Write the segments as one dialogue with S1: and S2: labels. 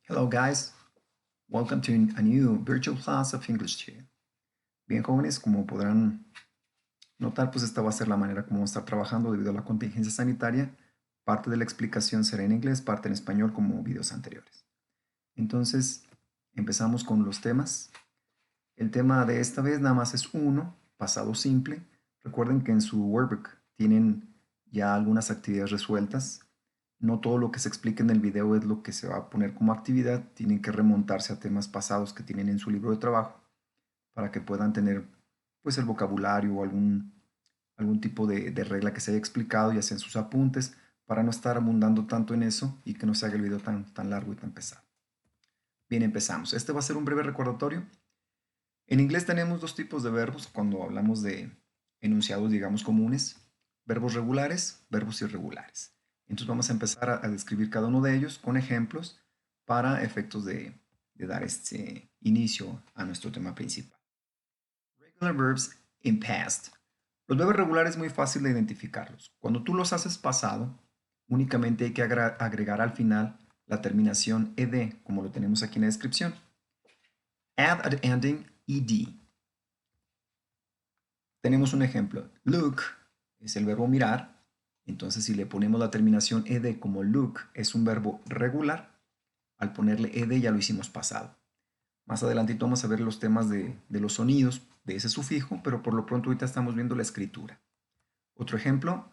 S1: Hello guys, welcome to a new virtual class of English 2. Bien jóvenes, como podrán notar, pues esta va a ser la manera como vamos a estar trabajando debido a la contingencia sanitaria. Parte de la explicación será en inglés, parte en español como videos anteriores. Entonces, empezamos con los temas. El tema de esta vez nada más es uno, pasado simple. Recuerden que en su workbook tienen ya algunas actividades resueltas. No todo lo que se explica en el video es lo que se va a poner como actividad. Tienen que remontarse a temas pasados que tienen en su libro de trabajo para que puedan tener pues el vocabulario o algún tipo de regla que se haya explicado y hacen sus apuntes para no estar abundando tanto en eso y que no se haga el video tan largo y tan pesado. Bien, empezamos. Este va a ser un breve recordatorio. En inglés tenemos dos tipos de verbos cuando hablamos de enunciados, digamos, comunes. Verbos regulares, verbos irregulares. Entonces vamos a empezar a describir cada uno de ellos con ejemplos para efectos de dar este inicio a nuestro tema principal. Regular verbs in past. Los verbos regulares es muy fácil de identificarlos. Cuando tú los haces pasado, únicamente hay que agregar al final la terminación ed, como lo tenemos aquí en la descripción. Add at ending ed. Tenemos un ejemplo. Look es el verbo mirar. Entonces, si le ponemos la terminación ed como look, es un verbo regular. Al ponerle ed ya lo hicimos pasado. Más adelantito vamos a ver los temas de los sonidos de ese sufijo, pero por lo pronto ahorita estamos viendo la escritura. Otro ejemplo,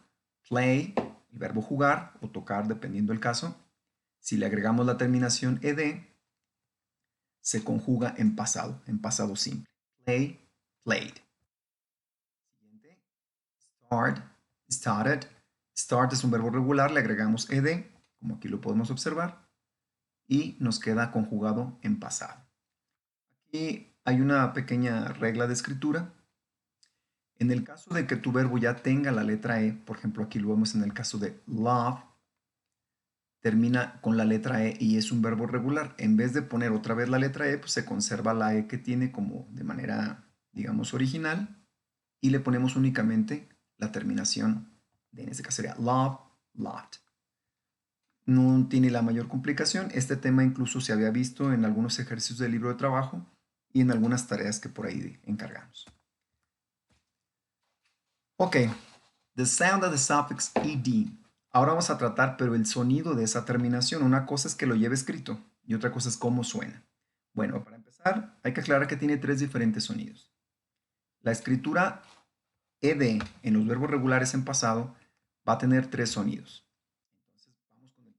S1: play, el verbo jugar o tocar, dependiendo del caso. Si le agregamos la terminación ed, se conjuga en pasado simple. Play, played. Siguiente, start, started. Start es un verbo regular, le agregamos ed, como aquí lo podemos observar, y nos queda conjugado en pasado. Aquí hay una pequeña regla de escritura. En el caso de que tu verbo ya tenga la letra E, por ejemplo, aquí lo vemos en el caso de love, termina con la letra E y es un verbo regular. En vez de poner otra vez la letra E, pues se conserva la E que tiene como de manera, digamos, original y le ponemos únicamente la terminación de, en este caso sería love, loved. No tiene la mayor complicación. Este tema incluso se había visto en algunos ejercicios del libro de trabajo y en algunas tareas que por ahí encargamos. Ok, the sound of the suffix ed. Ahora vamos a tratar, pero el sonido de esa terminación. Una cosa es que lo lleve escrito y otra cosa es cómo suena. Bueno, para empezar, hay que aclarar que tiene tres diferentes sonidos. La escritura ed en los verbos regulares en pasado va a tener tres sonidos. Entonces, vamos con el primero.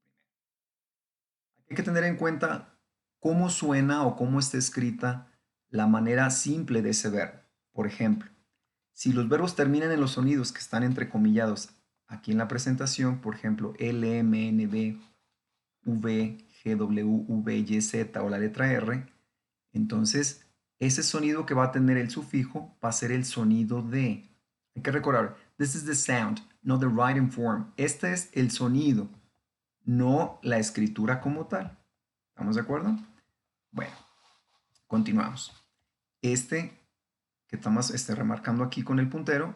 S1: Hay que tener en cuenta cómo suena o cómo está escrita la manera simple de ese verbo. Por ejemplo, si los verbos terminan en los sonidos que están entrecomillados aquí en la presentación, por ejemplo, L, M, N, B, V, G, W, V, Y, Z o la letra R, entonces ese sonido que va a tener el sufijo va a ser el sonido de. Hay que recordar, this is the sound, not the writing form. Este es el sonido, no la escritura como tal. ¿Estamos de acuerdo? Bueno, continuamos. Este que estamos remarcando aquí con el puntero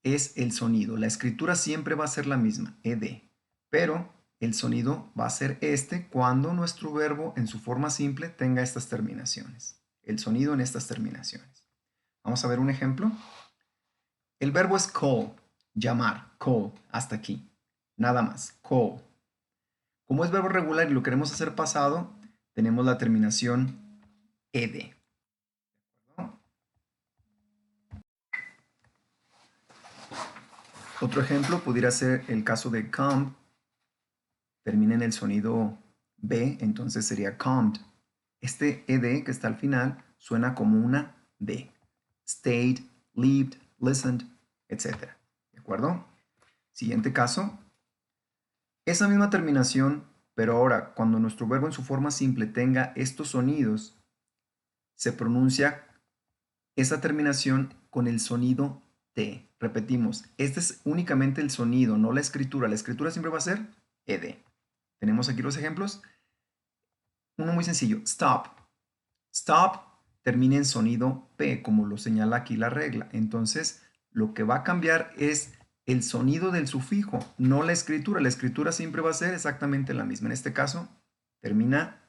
S1: es el sonido. La escritura siempre va a ser la misma, ed, pero el sonido va a ser este cuando nuestro verbo en su forma simple tenga estas terminaciones. El sonido en estas terminaciones. Vamos a ver un ejemplo. El verbo es call, llamar, call, hasta aquí. Nada más, call. Como es verbo regular y lo queremos hacer pasado, tenemos la terminación ed. Otro ejemplo pudiera ser el caso de come, termina en el sonido B, entonces sería calmed. Este ed que está al final suena como una D. Stayed, lived, listened, etc. ¿De acuerdo? Siguiente caso. Esa misma terminación, pero ahora cuando nuestro verbo en su forma simple tenga estos sonidos, se pronuncia esa terminación con el sonido T. Repetimos, este es únicamente el sonido, no la escritura. La escritura siempre va a ser ed. Tenemos aquí los ejemplos. Uno muy sencillo, stop. Stop termina en sonido P, como lo señala aquí la regla. Entonces, lo que va a cambiar es el sonido del sufijo, no la escritura. La escritura siempre va a ser exactamente la misma. En este caso, termina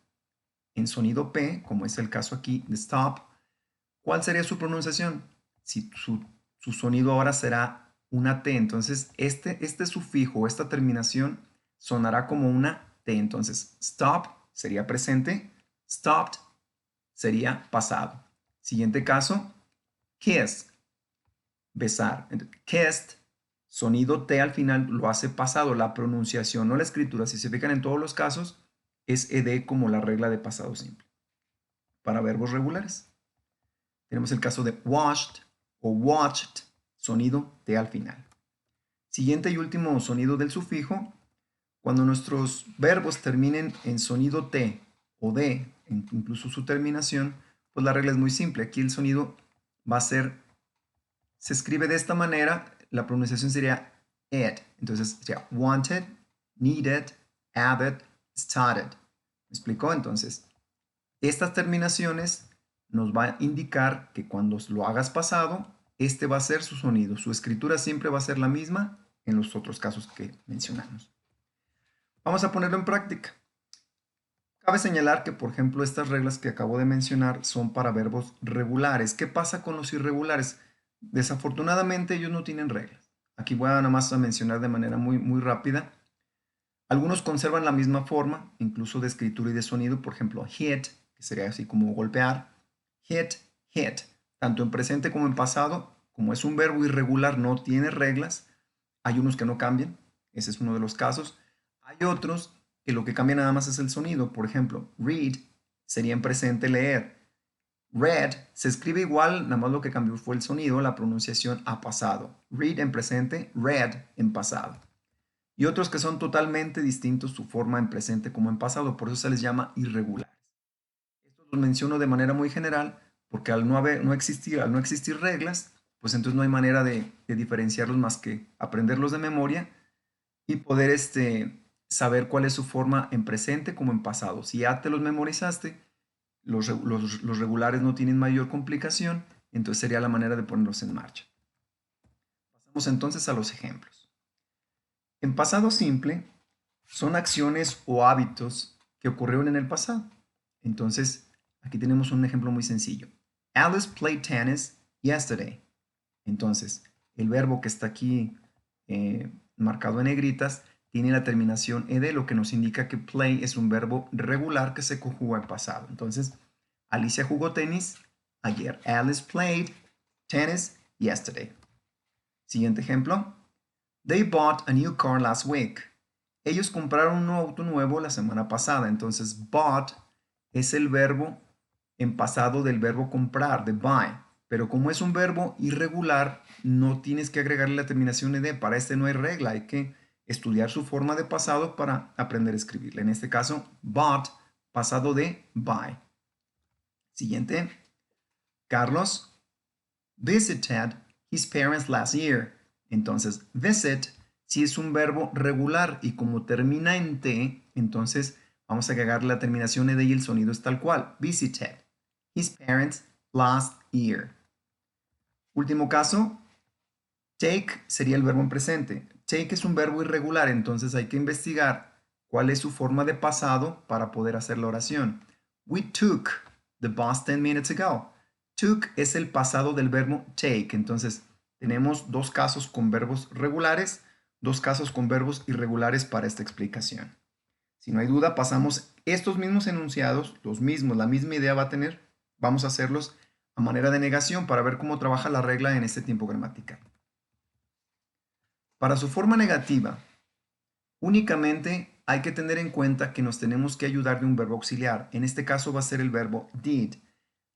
S1: en sonido P, como es el caso aquí de stop, ¿cuál sería su pronunciación? Si su sonido ahora será una T, entonces este sufijo, esta terminación, sonará como una T. Entonces, stop sería presente, stopped sería pasado. Siguiente caso, kiss, besar. Kissed, sonido T al final lo hace pasado, la pronunciación, no la escritura. Si se fijan en todos los casos, es ed como la regla de pasado simple. Para verbos regulares, tenemos el caso de washed o watched, sonido T al final. Siguiente y último sonido del sufijo, cuando nuestros verbos terminen en sonido T o D, incluso su terminación, pues la regla es muy simple. Aquí el sonido va a ser, se escribe de esta manera, la pronunciación sería ed. Entonces sería wanted, needed, added, started. ¿Me explicó? Entonces, estas terminaciones nos va a indicar que cuando lo hagas pasado, este va a ser su sonido. Su escritura siempre va a ser la misma en los otros casos que mencionamos. Vamos a ponerlo en práctica. Cabe señalar que, por ejemplo, estas reglas que acabo de mencionar son para verbos regulares. ¿Qué pasa con los irregulares? Desafortunadamente ellos no tienen reglas. Aquí voy a nada más a mencionar de manera muy rápida. Algunos conservan la misma forma, incluso de escritura y de sonido. Por ejemplo, hit, que sería así como golpear. Hit, hit. Tanto en presente como en pasado, como es un verbo irregular, no tiene reglas. Hay unos que no cambian. Ese es uno de los casos. Hay otros que lo que cambia nada más es el sonido. Por ejemplo, read sería en presente leer. Read se escribe igual, nada más lo que cambió fue el sonido, la pronunciación a pasado. Read en presente, read en pasado. Y otros que son totalmente distintos su forma en presente como en pasado, por eso se les llama irregulares. Esto lo menciono de manera muy general porque al no existir reglas, pues entonces no hay manera de diferenciarlos más que aprenderlos de memoria y poder saber cuál es su forma en presente como en pasado. Si ya te los memorizaste, los regulares no tienen mayor complicación, entonces sería la manera de ponerlos en marcha. Pasamos entonces a los ejemplos. En pasado simple, son acciones o hábitos que ocurrieron en el pasado. Entonces, aquí tenemos un ejemplo muy sencillo. Alice played tennis yesterday. Entonces, el verbo que está aquí marcado en negritas tiene la terminación ed, lo que nos indica que play es un verbo regular que se conjuga en pasado. Entonces, Alicia jugó tenis ayer. Alice played tennis yesterday. Siguiente ejemplo. They bought a new car last week. Ellos compraron un auto nuevo la semana pasada. Entonces, bought es el verbo en pasado del verbo comprar, de buy. Pero como es un verbo irregular, no tienes que agregarle la terminación ed. Para este no hay regla. Hay que estudiar su forma de pasado para aprender a escribirla. En este caso, bought, pasado de buy. Siguiente. Carlos visited his parents last year. Entonces, visit si es un verbo regular y como termina en T, entonces vamos a agregarle la terminación ed y el sonido es tal cual. Visited his parents last year. Último caso, take sería el verbo en presente. Take es un verbo irregular, entonces hay que investigar cuál es su forma de pasado para poder hacer la oración. We took the bus 10 minutes ago. Took es el pasado del verbo take, entonces tenemos dos casos con verbos regulares, dos casos con verbos irregulares para esta explicación. Si no hay duda, pasamos estos mismos enunciados, los mismos, la misma idea va a tener, vamos a hacerlos a manera de negación para ver cómo trabaja la regla en este tiempo gramatical. Para su forma negativa, únicamente hay que tener en cuenta que nos tenemos que ayudar de un verbo auxiliar. En este caso va a ser el verbo did.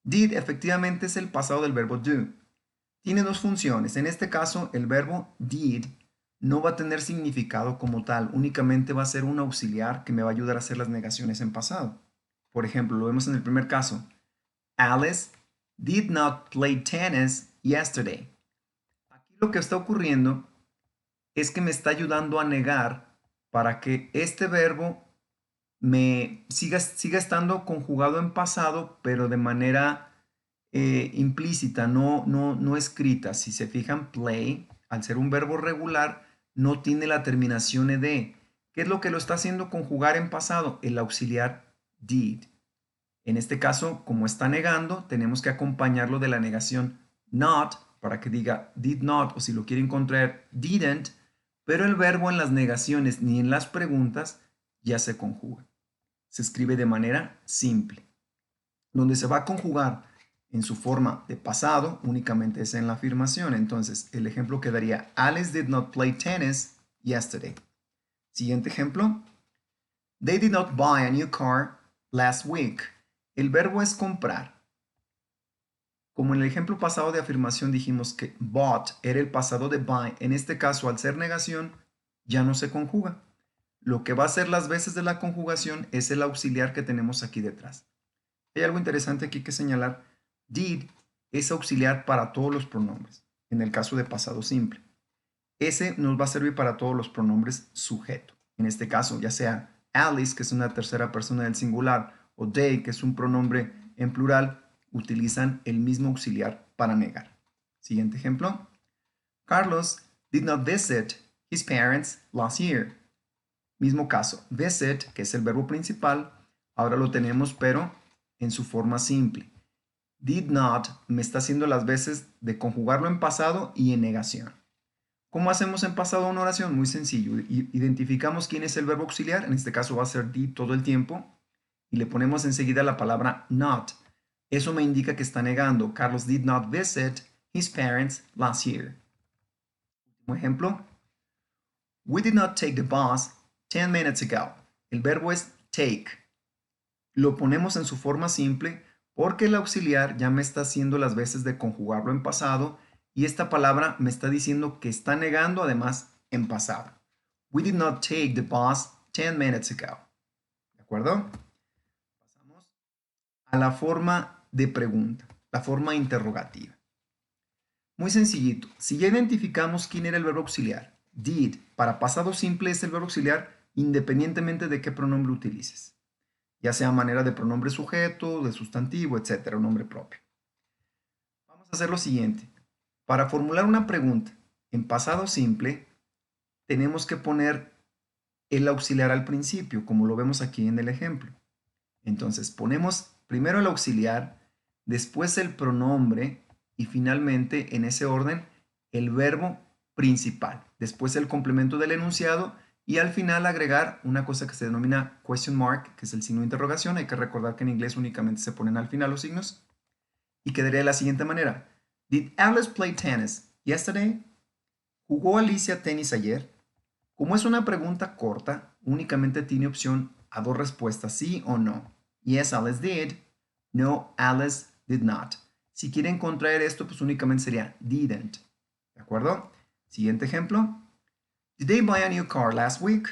S1: Did efectivamente es el pasado del verbo do. Tiene dos funciones. En este caso, el verbo did no va a tener significado como tal. Únicamente va a ser un auxiliar que me va a ayudar a hacer las negaciones en pasado. Por ejemplo, lo vemos en el primer caso. Alice did not play tennis yesterday. Aquí lo que está ocurriendo es que me está ayudando a negar para que este verbo me siga estando conjugado en pasado, pero de manera implícita, no escrita. Si se fijan, play, al ser un verbo regular, no tiene la terminación ed. ¿Qué es lo que lo está haciendo conjugar en pasado? El auxiliar did. En este caso, como está negando, tenemos que acompañarlo de la negación not para que diga did not, o si lo quiere encontrar didn't, pero el verbo en las negaciones ni en las preguntas ya se conjuga. Se escribe de manera simple. Donde se va a conjugar en su forma de pasado únicamente es en la afirmación. Entonces, el ejemplo quedaría Alice did not play tennis yesterday. Siguiente ejemplo. They did not buy a new car last week. El verbo es comprar. Como en el ejemplo pasado de afirmación dijimos que bought era el pasado de buy, en este caso al ser negación ya no se conjuga. Lo que va a hacer las veces de la conjugación es el auxiliar que tenemos aquí detrás. Hay algo interesante aquí que señalar. Did es auxiliar para todos los pronombres, en el caso de pasado simple. Ese nos va a servir para todos los pronombres sujeto. En este caso, ya sea Alice, que es una tercera persona del singular, o they, que es un pronombre en plural, utilizan el mismo auxiliar para negar. Siguiente ejemplo. Carlos did not visit his parents last year. Mismo caso, visit, que es el verbo principal, ahora lo tenemos pero en su forma simple. Did not me está haciendo las veces de conjugarlo en pasado y en negación. ¿Cómo hacemos en pasado una oración? Muy sencillo. Identificamos quién es el verbo auxiliar, en este caso va a ser did todo el tiempo, y le ponemos enseguida la palabra not. Eso me indica que está negando. Carlos did not visit his parents last year. Último ejemplo. We did not take the bus 10 minutes ago. El verbo es take. Lo ponemos en su forma simple porque el auxiliar ya me está haciendo las veces de conjugarlo en pasado y esta palabra me está diciendo que está negando además en pasado. We did not take the bus 10 minutes ago. ¿De acuerdo? Pasamos a la forma de pregunta, la forma interrogativa. Muy sencillito. Si ya identificamos quién era el verbo auxiliar, did, para pasado simple es el verbo auxiliar independientemente de qué pronombre utilices, ya sea manera de pronombre sujeto, de sustantivo, etcétera, un nombre propio. Vamos a hacer lo siguiente. Para formular una pregunta en pasado simple, tenemos que poner el auxiliar al principio, como lo vemos aquí en el ejemplo. Entonces, ponemos primero el auxiliar, después el pronombre y finalmente, en ese orden, el verbo principal. Después el complemento del enunciado y al final agregar una cosa que se denomina question mark, que es el signo de interrogación. Hay que recordar que en inglés únicamente se ponen al final los signos. Y quedaría de la siguiente manera. Did Alice play tennis yesterday? ¿Jugó Alicia tenis ayer? Como es una pregunta corta, únicamente tiene opción a dos respuestas, sí o no. Yes, Alice did. No, Alice did not. Si quieren contraer esto, pues únicamente sería didn't. ¿De acuerdo? Siguiente ejemplo. Did they buy a new car last week?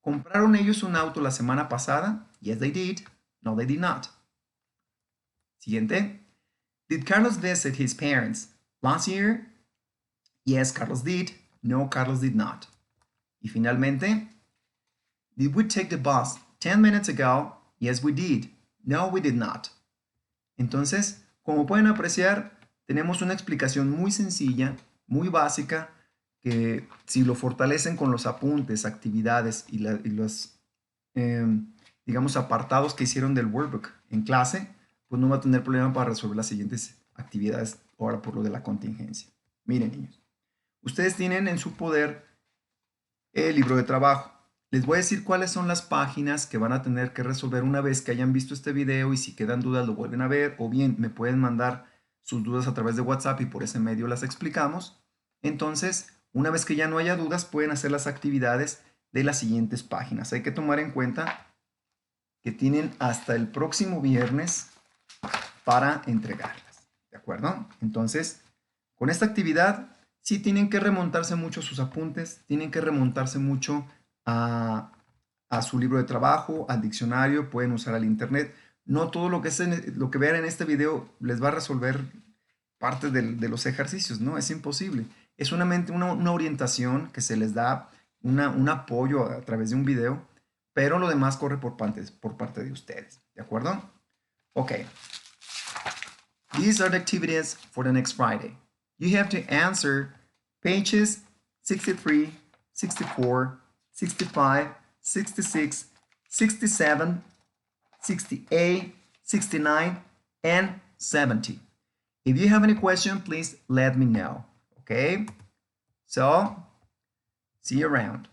S1: ¿Compraron ellos un auto la semana pasada? Yes, they did. No, they did not. Siguiente. Did Carlos visit his parents last year? Yes, Carlos did. No, Carlos did not. Y finalmente, did we take the bus 10 minutes ago? Yes, we did. No, we did not. Entonces, como pueden apreciar, tenemos una explicación muy sencilla, muy básica, que si lo fortalecen con los apuntes, actividades y los, digamos, apartados que hicieron del workbook en clase, pues no va a tener problema para resolver las siguientes actividades ahora por lo de la contingencia. Miren, niños, ustedes tienen en su poder el libro de trabajo. Les voy a decir cuáles son las páginas que van a tener que resolver una vez que hayan visto este video y si quedan dudas lo vuelven a ver o bien me pueden mandar sus dudas a través de WhatsApp y por ese medio las explicamos. Entonces, una vez que ya no haya dudas, pueden hacer las actividades de las siguientes páginas. Hay que tomar en cuenta que tienen hasta el próximo viernes para entregarlas. ¿De acuerdo? Entonces, con esta actividad sí tienen que remontarse mucho a sus apuntes, tienen que remontarse mucho a su libro de trabajo, al diccionario, pueden usar el internet. No todo lo que vean en este video les va a resolver parte de los ejercicios, ¿no? Es imposible. Es una orientación que se les da, un apoyo a través de un video, pero lo demás corre por parte de ustedes, ¿de acuerdo? Ok. These are the activities for the next Friday. You have to answer pages 63, 64, 65, 66, 67, 68, 69, and 70. If you have any question, please let me know. Okay? So, see you around.